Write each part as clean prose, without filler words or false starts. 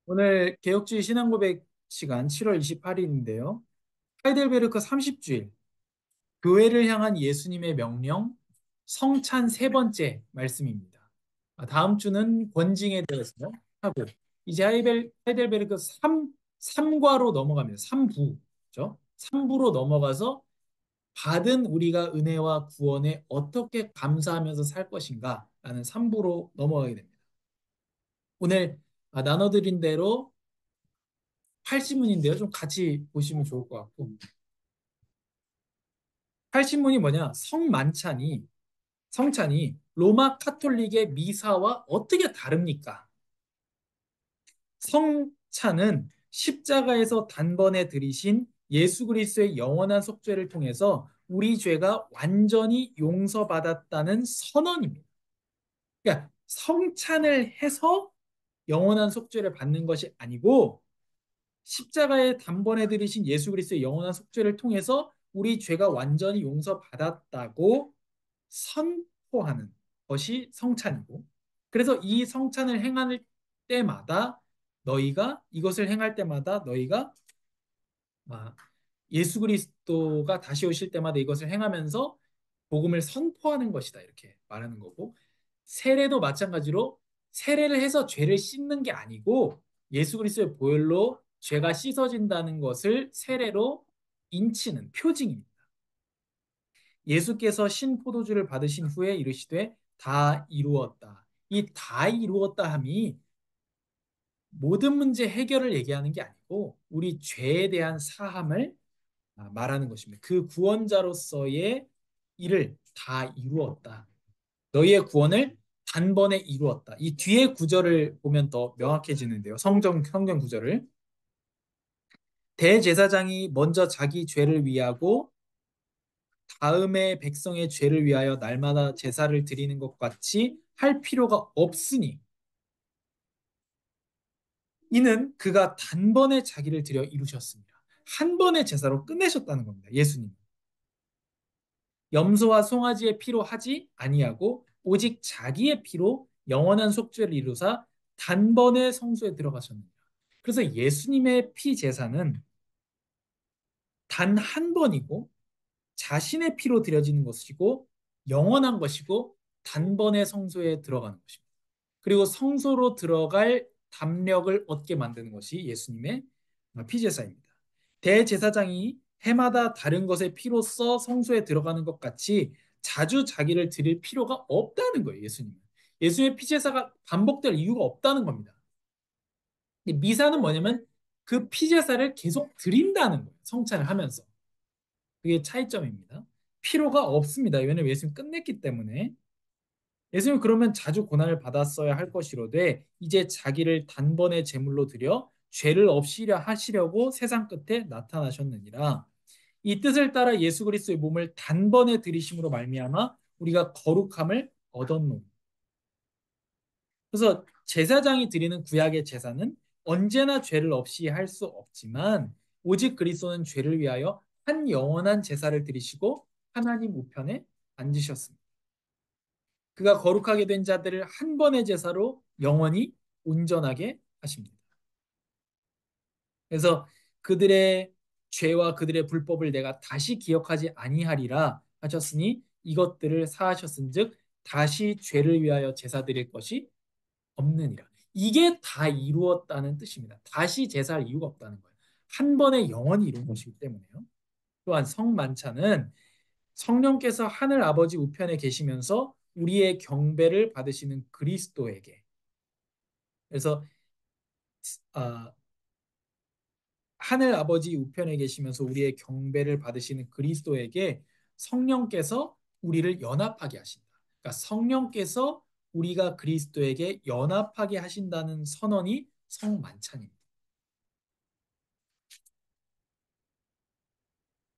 오늘 개혁주의 신앙고백 시간 7월 28일인데요. 하이델베르크 30주일, 교회를 향한 예수님의 명령, 성찬 세 번째 말씀입니다. 다음 주는 권징에 대해서 하고, 이제 하이델베르크 3과로 넘어갑니다. 3부죠. 3부로 넘어가서 받은 우리가 은혜와 구원에 어떻게 감사하면서 살 것인가 라는 3부로 넘어가게 됩니다. 오늘 나눠드린 대로 80문인데요. 좀 같이 보시면 좋을 것 같고. 80문이 뭐냐? 성찬이 로마 카톨릭의 미사와 어떻게 다릅니까? 성찬은 십자가에서 단번에 들이신 예수 그리스도의 영원한 속죄를 통해서 우리 죄가 완전히 용서받았다는 선언입니다. 그러니까 성찬을 해서 영원한 속죄를 받는 것이 아니고 십자가에 단번에 들이신 예수 그리스도의 영원한 속죄를 통해서 우리 죄가 완전히 용서받았다고 선포하는 것이 성찬이고, 그래서 이 성찬을 행할 때마다 이것을 행할 때마다 너희가 아, 예수 그리스도가 다시 오실 때마다 이것을 행하면서 복음을 선포하는 것이다, 이렇게 말하는 거고, 세례도 마찬가지로 세례를 해서 죄를 씻는 게 아니고 예수 그리스도의 보혈로 죄가 씻어진다는 것을 세례로 인치는 표징입니다. 예수께서 신포도주를 받으신 후에 이르시되 다 이루었다. 이 다 이루었다 함이 모든 문제 해결을 얘기하는 게 아니고 우리 죄에 대한 사함을 말하는 것입니다. 그 구원자로서의 일을 다 이루었다. 너희의 구원을 단번에 이루었다. 이 뒤에 구절을 보면 더 명확해지는데요. 성경 구절을. 대제사장이 먼저 자기 죄를 위하고 다음에 백성의 죄를 위하여 날마다 제사를 드리는 것 같이 할 필요가 없으니 이는 그가 단번에 자기를 드려 이루셨습니다. 한 번의 제사로 끝내셨다는 겁니다. 예수님. 염소와 송아지의 피로 하지 아니하고 오직 자기의 피로 영원한 속죄를 이루사 단번에 성소에 들어가셨느니라. 그래서 예수님의 피 제사는 단 한 번이고 자신의 피로 드려지는 것이고 영원한 것이고 단번에 성소에 들어가는 것입니다. 그리고 성소로 들어갈 담력을 얻게 만드는 것이 예수님의 피제사입니다. 대제사장이 해마다 다른 것의 피로써 성소에 들어가는 것 같이 자주 자기를 드릴 필요가 없다는 거예요, 예수님은. 예수님의 피제사가 반복될 이유가 없다는 겁니다. 미사는 뭐냐면 그 피제사를 계속 드린다는 거예요, 성찬을 하면서. 그게 차이점입니다. 필요가 없습니다. 왜냐하면 예수님 끝냈기 때문에. 예수님 그러면 자주 고난을 받았어야 할 것이로되 이제 자기를 단번에 제물로 드려 죄를 없이려 하시려고 세상 끝에 나타나셨느니라. 이 뜻을 따라 예수 그리스도의 몸을 단번에 들이심으로 말미암아 우리가 거룩함을 얻었노. 그래서 제사장이 드리는 구약의 제사는 언제나 죄를 없이 할 수 없지만 오직 그리스도는 죄를 위하여 한 영원한 제사를 드리시고 하나님 우편에 앉으셨습니다. 그가 거룩하게 된 자들을 한 번의 제사로 영원히 온전하게 하십니다. 그래서 그들의 죄와 그들의 불법을 내가 다시 기억하지 아니하리라 하셨으니 이것들을 사하셨은즉 다시 죄를 위하여 제사 드릴 것이 없느니라. 이게 다 이루었다는 뜻입니다. 다시 제사할 이유가 없다는 거예요. 한 번에 영원히 이룬 것이기 때문에요. 또한 성만찬은 성령께서 하늘 아버지 우편에 계시면서 우리의 경배를 받으시는 그리스도에게, 그래서 아, 하늘 아버지 우편에 계시면서 우리의 경배를 받으시는 그리스도에게 성령께서 우리를 연합하게 하신다. 그러니까 성령께서 우리가 그리스도에게 연합하게 하신다는 선언이 성만찬입니다.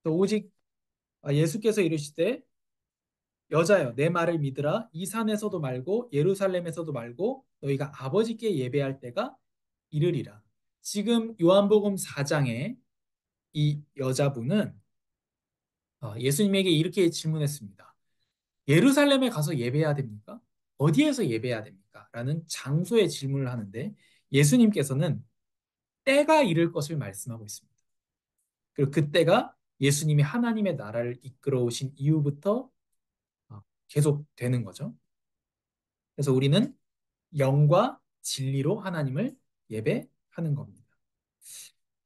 또 오직 예수께서 이르시되 여자여 내 말을 믿으라. 이 산에서도 말고 예루살렘에서도 말고 너희가 아버지께 예배할 때가 이르리라. 지금 요한복음 4장에 이 여자분은 예수님에게 이렇게 질문했습니다. 예루살렘에 가서 예배해야 됩니까? 어디에서 예배해야 됩니까? 라는 장소의 질문을 하는데 예수님께서는 때가 이를 것을 말씀하고 있습니다. 그리고 그 때가 예수님이 하나님의 나라를 이끌어 오신 이후부터 계속 되는 거죠. 그래서 우리는 영과 진리로 하나님을 예배하는 겁니다.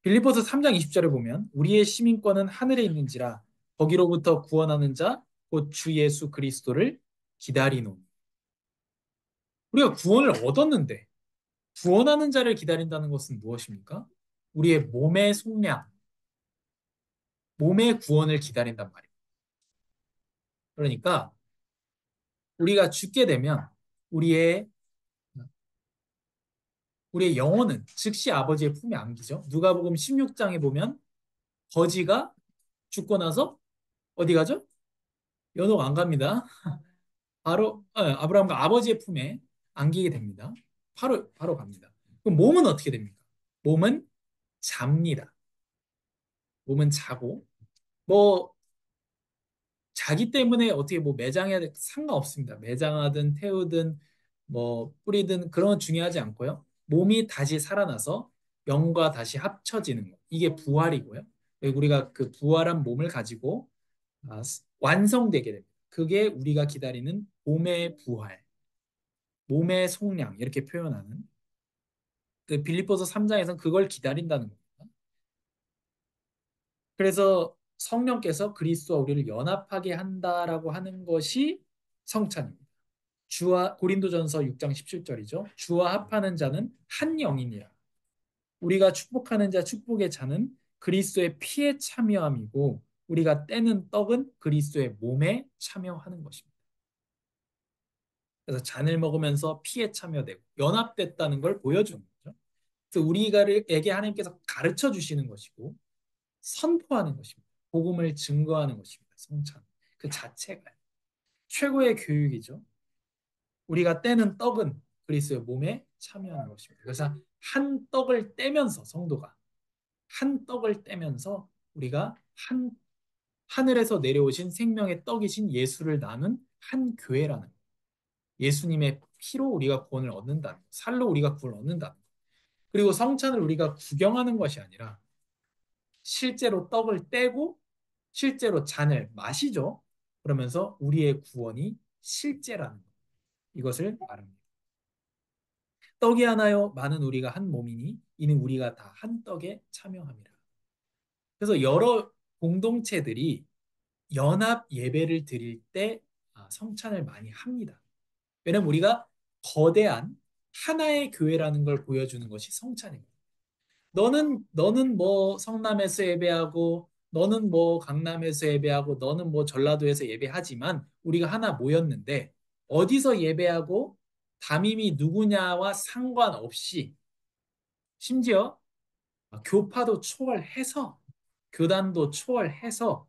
빌립보서 3장 20절에 보면 우리의 시민권은 하늘에 있는지라 거기로부터 구원하는 자 곧 주 예수 그리스도를 기다리노니. 우리가 구원을 얻었는데 구원하는 자를 기다린다는 것은 무엇입니까? 우리의 몸의 속량, 몸의 구원을 기다린단 말이에요. 그러니까 우리가 죽게 되면 우리의 우리의 영혼은 즉시 아버지의 품에 안기죠. 누가복음 16장에 보면 거지가 죽고 나서 어디 가죠? 연옥 안 갑니다. 바로 아브라함과 아버지의 품에 안기게 됩니다. 바로 갑니다. 그럼 몸은 어떻게 됩니까? 몸은 잡니다. 몸은 자고 뭐 자기 때문에 어떻게 뭐 매장해야 될 상관없습니다. 매장하든 태우든 뭐 뿌리든 그런 건 중요하지 않고요. 몸이 다시 살아나서 영과 다시 합쳐지는 것. 이게 부활이고요. 그리고 우리가 그 부활한 몸을 가지고 완성되게 됩니다. 그게 우리가 기다리는 몸의 부활, 몸의 속량 이렇게 표현하는 그 빌립보서 3장에서는 그걸 기다린다는 겁니다. 그래서 성령께서 그리스도와 우리를 연합하게 한다라고 하는 것이 성찬입니다. 주와 고린도전서 6장 17절이죠. 주와 합하는 자는 한 영이니라. 우리가 축복하는 자 축복의 잔은 그리스도의 피에 참여함이고 우리가 떼는 떡은 그리스도의 몸에 참여하는 것입니다. 그래서 잔을 먹으면서 피에 참여되고 연합됐다는 걸 보여주는 거죠. 그래서 우리에게 하나님께서 가르쳐 주시는 것이고 선포하는 것입니다. 복음을 증거하는 것입니다. 성찬 그 자체가 최고의 교육이죠. 우리가 떼는 떡은 그리스도의 몸에 참여하는 것입니다. 그래서 한 떡을 떼면서 성도가 한 떡을 떼면서 우리가 한 하늘에서 내려오신 생명의 떡이신 예수를 나눈 한 교회라는 것. 예수님의 피로 우리가 구원을 얻는다는 것. 살로 우리가 구원을 얻는다는 것. 그리고 성찬을 우리가 구경하는 것이 아니라 실제로 떡을 떼고 실제로 잔을 마시죠. 그러면서 우리의 구원이 실제라는 것. 이것을 말합니다. 떡이 하나요 많은 우리가 한 몸이니 이는 우리가 다 한 떡에 참여함이라. 그래서 여러 공동체들이 연합 예배를 드릴 때 성찬을 많이 합니다. 왜냐하면 우리가 거대한 하나의 교회라는 걸 보여주는 것이 성찬입니다. 너는 뭐 성남에서 예배하고 너는 뭐 강남에서 예배하고 너는 뭐 전라도에서 예배하지만 우리가 하나 모였는데 어디서 예배하고 담임이 누구냐와 상관없이 심지어 교파도 초월해서 교단도 초월해서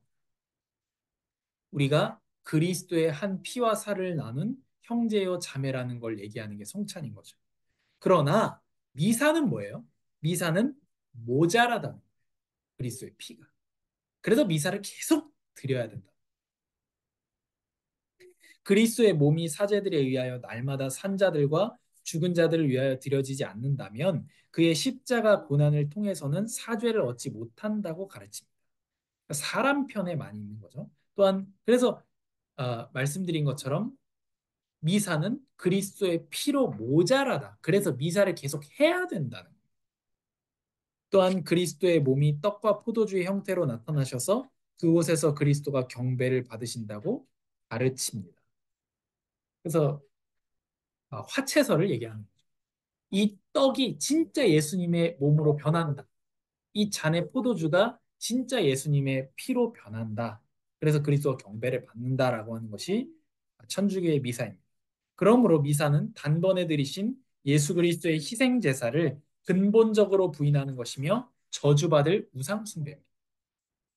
우리가 그리스도의 한 피와 살을 나눈 형제요 자매라는 걸 얘기하는 게 성찬인 거죠. 그러나 미사는 뭐예요? 미사는 모자라다는 거예요. 그리스도의 피가. 그래서 미사를 계속 드려야 된다. 그리스도의 몸이 사제들에 의하여 날마다 산 자들과 죽은 자들을 위하여 드려지지 않는다면 그의 십자가 고난을 통해서는 사죄를 얻지 못한다고 가르칩니다. 그러니까 사람 편에 많이 있는 거죠. 또한 그래서 말씀드린 것처럼 미사는 그리스도의 피로 모자라다. 그래서 미사를 계속 해야 된다는 거예요. 또한 그리스도의 몸이 떡과 포도주의 형태로 나타나셔서 그곳에서 그리스도가 경배를 받으신다고 가르칩니다. 그래서 화채설을 얘기하는 거죠. 이 떡이 진짜 예수님의 몸으로 변한다. 이 잔의 포도주가 진짜 예수님의 피로 변한다. 그래서 그리스도가 경배를 받는다라고 하는 것이 천주교의 미사입니다. 그러므로 미사는 단번에 들이신 예수 그리스도의 희생 제사를 근본적으로 부인하는 것이며 저주받을 우상 숭배입니다.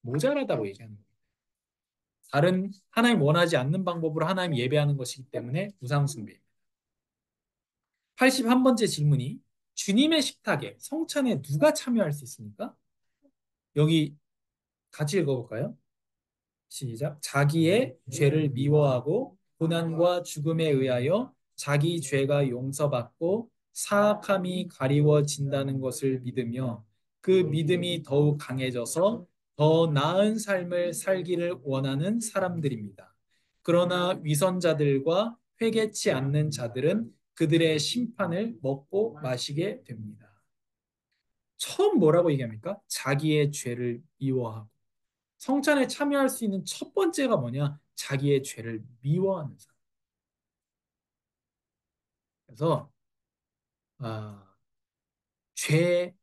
모자라다고 얘기하는 거예요. 다른 하나님 원하지 않는 방법으로 하나님 예배하는 것이기 때문에 우상 숭배입니다. 81번째 질문이 주님의 식탁에 성찬에 누가 참여할 수 있습니까? 여기 같이 읽어볼까요? 시작. 자기의 죄를 미워하고 고난과 죽음에 의하여 자기 죄가 용서받고 사악함이 가리워진다는 것을 믿으며 그 믿음이 더욱 강해져서 더 나은 삶을 살기를 원하는 사람들입니다. 그러나 위선자들과 회개치 않는 자들은 그들의 심판을 먹고 마시게 됩니다. 처음 뭐라고 얘기합니까? 자기의 죄를 미워하고. 성찬에 참여할 수 있는 첫 번째가 뭐냐? 자기의 죄를 미워하는 사람. 그래서 아, 죄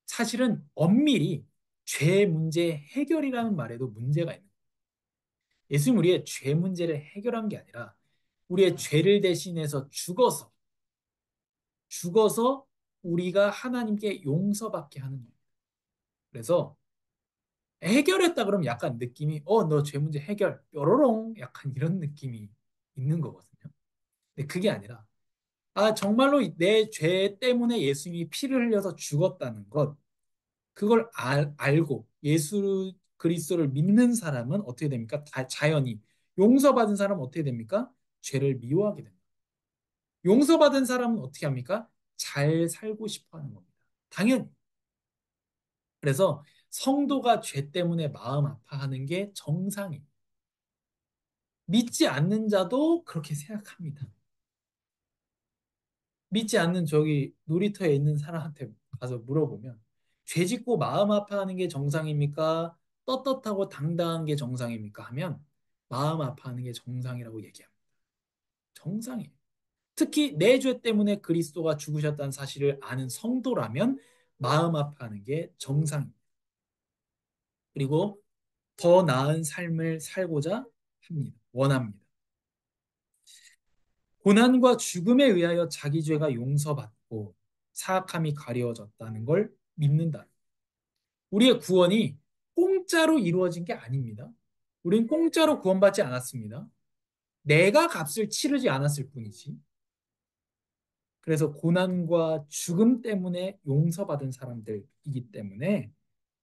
사실은 엄밀히 죄 문제 해결이라는 말에도 문제가 있는 거예요. 예수님 우리의 죄 문제를 해결한 게 아니라 우리의 죄를 대신해서 죽어서 우리가 하나님께 용서받게 하는 거예요. 그래서 해결했다 그러면 약간 느낌이 너 죄 문제 해결 뾰로롱 약간 이런 느낌이 있는 거거든요. 근데 그게 아니라 정말로 내 죄 때문에 예수님이 피를 흘려서 죽었다는 것 그걸 알고 예수 그리스도를 믿는 사람은 어떻게 됩니까? 자연히 용서받은 사람은 어떻게 됩니까? 죄를 미워하게 됩니다. 용서받은 사람은 어떻게 합니까? 잘 살고 싶어 하는 겁니다. 당연히. 그래서 성도가 죄 때문에 마음 아파하는 게 정상이에요. 믿지 않는 자도 그렇게 생각합니다. 믿지 않는 저기 놀이터에 있는 사람한테 가서 물어보면 죄 짓고 마음 아파하는 게 정상입니까? 떳떳하고 당당한 게 정상입니까? 하면 마음 아파하는 게 정상이라고 얘기합니다. 정상이에요. 특히 내 죄 때문에 그리스도가 죽으셨다는 사실을 아는 성도라면 마음 아파하는 게 정상입니다. 그리고 더 나은 삶을 살고자 합니다. 원합니다. 고난과 죽음에 의하여 자기 죄가 용서받고 사악함이 가려졌다는 걸 믿는다. 우리의 구원이 공짜로 이루어진 게 아닙니다. 우린 공짜로 구원받지 않았습니다. 내가 값을 치르지 않았을 뿐이지. 그래서 고난과 죽음 때문에 용서받은 사람들이기 때문에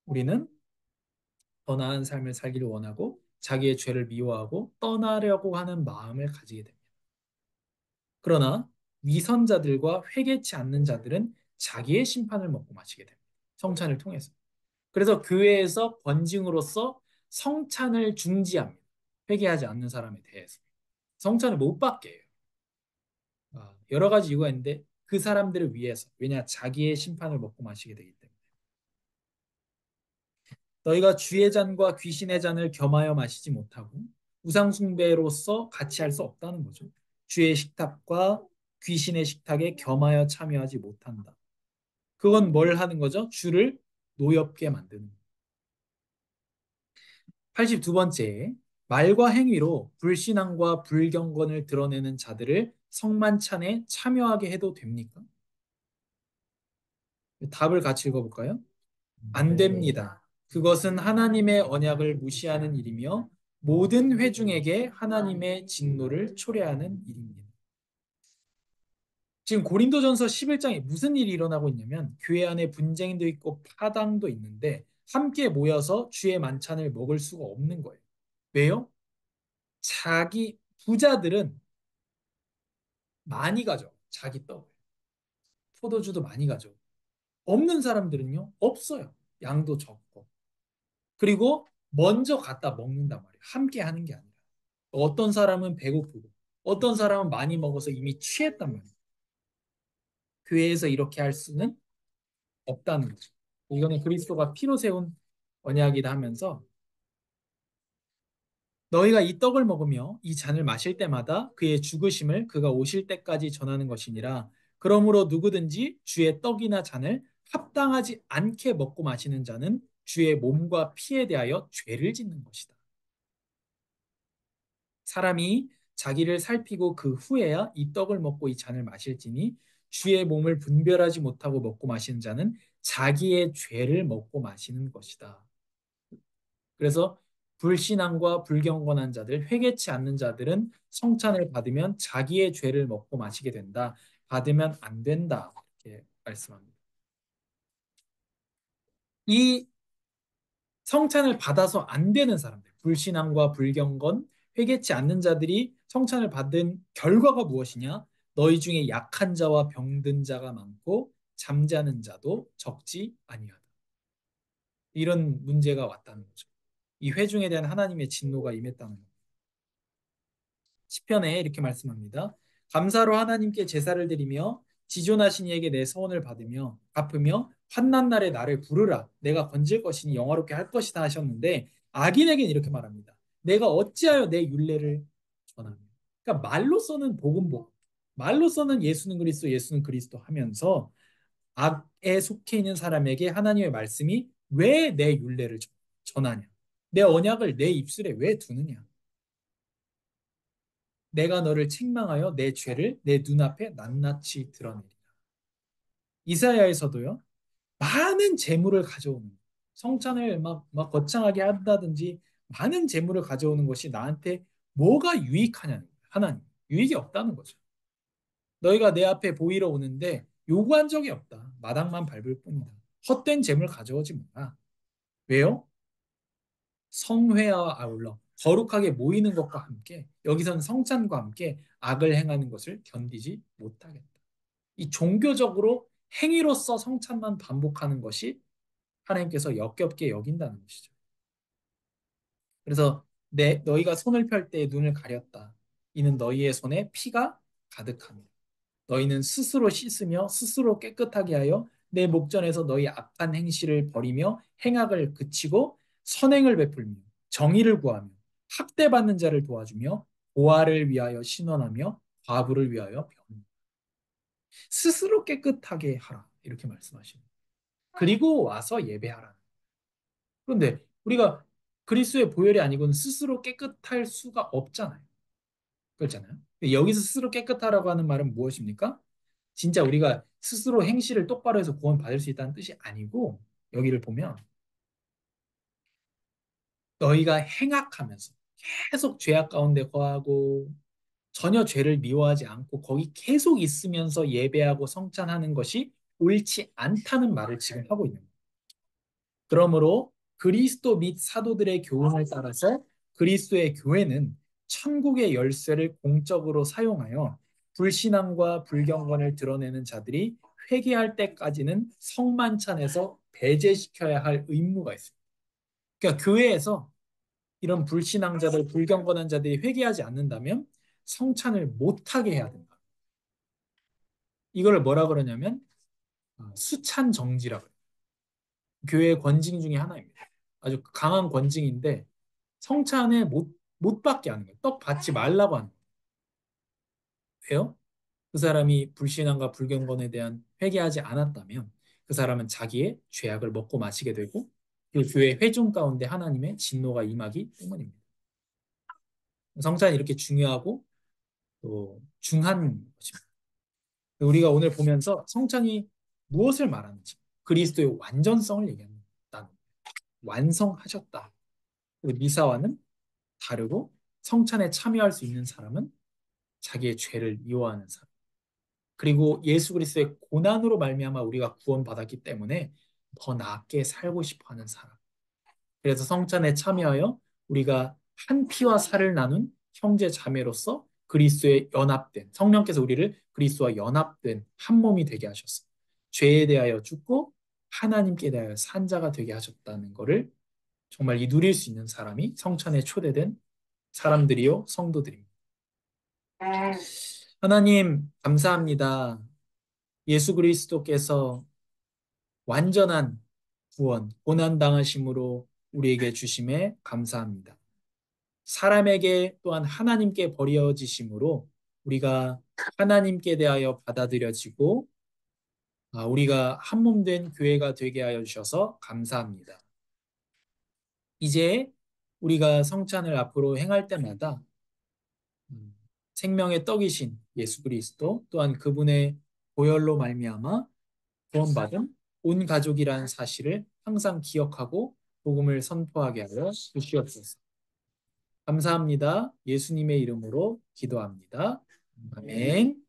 우리는 더 나은 삶을 살기를 원하고 자기의 죄를 미워하고 떠나려고 하는 마음을 가지게 됩니다. 그러나 위선자들과 회개치 않는 자들은 자기의 심판을 먹고 마시게 됩니다. 성찬을 통해서. 그래서 교회에서 권징으로서 성찬을 중지합니다. 회개하지 않는 사람에 대해서. 성찬을 못 받게 해요. 여러 가지 이유가 있는데 그 사람들을 위해서. 왜냐? 자기의 심판을 먹고 마시게 되기 때문에. 너희가 주의 잔과 귀신의 잔을 겸하여 마시지 못하고 우상 숭배로서 같이 할 수 없다는 거죠. 주의 식탁과 귀신의 식탁에 겸하여 참여하지 못한다. 그건 뭘 하는 거죠? 주를 노엽게 만드는 거예요. 82번째, 말과 행위로 불신앙과 불경건을 드러내는 자들을 성만찬에 참여하게 해도 됩니까? 답을 같이 읽어볼까요? 안 됩니다. 그것은 하나님의 언약을 무시하는 일이며 모든 회중에게 하나님의 진노를 초래하는 일입니다. 지금 고린도전서 11장에 무슨 일이 일어나고 있냐면 교회 안에 분쟁도 있고 파당도 있는데 함께 모여서 주의 만찬을 먹을 수가 없는 거예요. 왜요? 자기 부자들은 많이 가져. 자기 떡을. 포도주도 많이 가져. 없는 사람들은요, 없어요. 양도 적고. 그리고 먼저 갖다 먹는단 말이에요. 함께 하는 게 아니라. 어떤 사람은 배고프고, 어떤 사람은 많이 먹어서 이미 취했단 말이에요. 교회에서 이렇게 할 수는 없다는 거죠. 이거는 그리스도가 피로 세운 언약이다 하면서 너희가 이 떡을 먹으며 이 잔을 마실 때마다 그의 죽으심을 그가 오실 때까지 전하는 것이니라. 그러므로 누구든지 주의 떡이나 잔을 합당하지 않게 먹고 마시는 자는 주의 몸과 피에 대하여 죄를 짓는 것이다. 사람이 자기를 살피고 그 후에야 이 떡을 먹고 이 잔을 마실지니 주의 몸을 분별하지 못하고 먹고 마시는 자는 자기의 죄를 먹고 마시는 것이다. 그래서 불신앙과 불경건한 자들, 회개치 않는 자들은 성찬을 받으면 자기의 죄를 먹고 마시게 된다. 받으면 안 된다. 이렇게 말씀합니다. 이 성찬을 받아서 안 되는 사람들, 불신앙과 불경건, 회개치 않는 자들이 성찬을 받은 결과가 무엇이냐? 너희 중에 약한 자와 병든 자가 많고 잠자는 자도 적지 아니하다. 이런 문제가 왔다는 거죠. 이 회중에 대한 하나님의 진노가 임했다는 거죠. 시편에 이렇게 말씀합니다. 감사로 하나님께 제사를 드리며 지존하신 이에게 내 서원을 받으며 갚으며 환난 날에 나를 부르라. 내가 건질 것이니 영화롭게 할 것이다 하셨는데 악인에게는 이렇게 말합니다. 내가 어찌하여 내 율례를 전하며. 그러니까 말로서는 복음복, 말로서는 예수는 그리스도, 예수는 그리스도 하면서 악에 속해 있는 사람에게 하나님의 말씀이 왜 내 율례를 전하냐? 내 언약을 내 입술에 왜 두느냐? 내가 너를 책망하여 내 죄를 내 눈앞에 낱낱이 드러내리라. 이사야에서도요. 많은 재물을 가져오는 성찬을 막 거창하게 한다든지 많은 재물을 가져오는 것이 나한테 뭐가 유익하냐는 거예요. 하나님. 유익이 없다는 거죠. 너희가 내 앞에 보이러 오는데 요구한 적이 없다. 마당만 밟을 뿐이다. 헛된 재물 가져오지 마라. 왜요? 성회와 아울러 거룩하게 모이는 것과 함께 여기선 성찬과 함께 악을 행하는 것을 견디지 못하겠다. 이 종교적으로 행위로서 성찬만 반복하는 것이 하나님께서 역겹게 여긴다는 것이죠. 그래서 너희가 손을 펼 때 눈을 가렸다. 이는 너희의 손에 피가 가득함이다. 너희는 스스로 씻으며 스스로 깨끗하게 하여 내 목전에서 너희 악한 행실을 버리며 행악을 그치고 선행을 베풀며 정의를 구하며 학대받는 자를 도와주며 고아를 위하여 신원하며 과부를 위하여 병 스스로 깨끗하게 하라 이렇게 말씀하십니다. 그리고 와서 예배하라. 그런데 우리가 그리스도의 보혈이 아니고는 스스로 깨끗할 수가 없잖아요. 그렇잖아요. 여기서 스스로 깨끗하라고 하는 말은 무엇입니까? 진짜 우리가 스스로 행실을 똑바로 해서 구원받을 수 있다는 뜻이 아니고 여기를 보면 너희가 행악하면서 계속 죄악 가운데 거하고 전혀 죄를 미워하지 않고 거기 계속 있으면서 예배하고 성찬하는 것이 옳지 않다는 말을 지금 하고 있는 거예요. 그러므로 그리스도 및 사도들의 교훈을 따라서 그리스도의 교회는 천국의 열쇠를 공적으로 사용하여 불신앙과 불경건을 드러내는 자들이 회개할 때까지는 성만찬에서 배제시켜야 할 의무가 있습니다. 그러니까 교회에서 이런 불신앙자들, 불경건한 자들이 회개하지 않는다면 성찬을 못하게 해야 된다. 이걸 뭐라 그러냐면 수찬 정지라고 해요. 교회의 권징 중에 하나입니다. 아주 강한 권징인데 성찬에 못 받게 하는 거예요. 떡 받지 말라고 하는 거예요. 왜요? 그 사람이 불신앙과 불경건에 대한 회개하지 않았다면 그 사람은 자기의 죄악을 먹고 마시게 되고 그 교회 회중 가운데 하나님의 진노가 임하기 때문입니다. 성찬이 이렇게 중요하고 또 중한 것입니다. 우리가 오늘 보면서 성찬이 무엇을 말하는지 그리스도의 완전성을 얘기합니다. 완성하셨다. 그리고 미사와는 다르고 성찬에 참여할 수 있는 사람은 자기의 죄를 미워하는 사람. 그리고 예수 그리스도의 고난으로 말미암아 우리가 구원받았기 때문에 더 낫게 살고 싶어 하는 사람. 그래서 성찬에 참여하여 우리가 한 피와 살을 나눈 형제 자매로서 그리스도에 연합된 성령께서 우리를 그리스도와 연합된 한 몸이 되게 하셨습니다. 죄에 대하여 죽고 하나님께 대하여 산 자가 되게 하셨다는 것을 정말 이 누릴 수 있는 사람이 성찬에 초대된 사람들이요 성도들입니다. 하나님 감사합니다. 예수 그리스도께서 완전한 구원, 고난당하심으로 우리에게 주심에 감사합니다. 사람에게 또한 하나님께 버려지심으로 우리가 하나님께 대하여 받아들여지고 우리가 한 몸 된 교회가 되게 하여 주셔서 감사합니다. 이제 우리가 성찬을 앞으로 행할 때마다 생명의 떡이신 예수 그리스도 또한 그분의 보혈로 말미암아 구원받은 온 가족이라는 사실을 항상 기억하고 복음을 선포하게 하여 주시옵소서. 감사합니다. 예수님의 이름으로 기도합니다. 아멘.